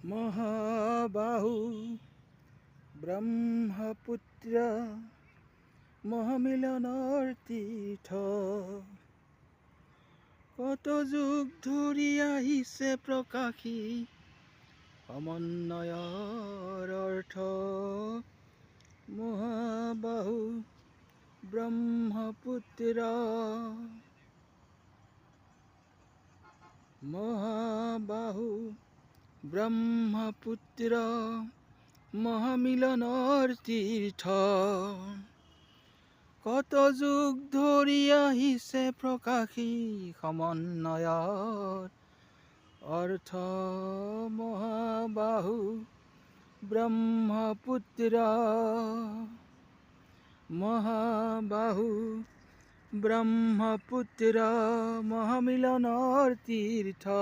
মহাবাহু ব্ৰহ্মপুত্ৰ মহামিলনৰ তীৰ্থ। কত যুগ ধৰি আহিছে প্ৰকাশী সমন্বয়ৰ অৰ্থ। মহাবাহু ব্ৰহ্মপুত্ৰ মহাবাহু ব্ৰহ্মপুত্ৰ মহামিলনৰ তীৰ্থ। কত যুগ ধৰি আহিছে প্ৰকাশী সমন্বয়ৰ অৰ্থ। মহাবাহু ব্ৰহ্মপুত্ৰ মহাবাহু ব্ৰহ্মপুত্ৰ মহামিলনৰ তীৰ্থ।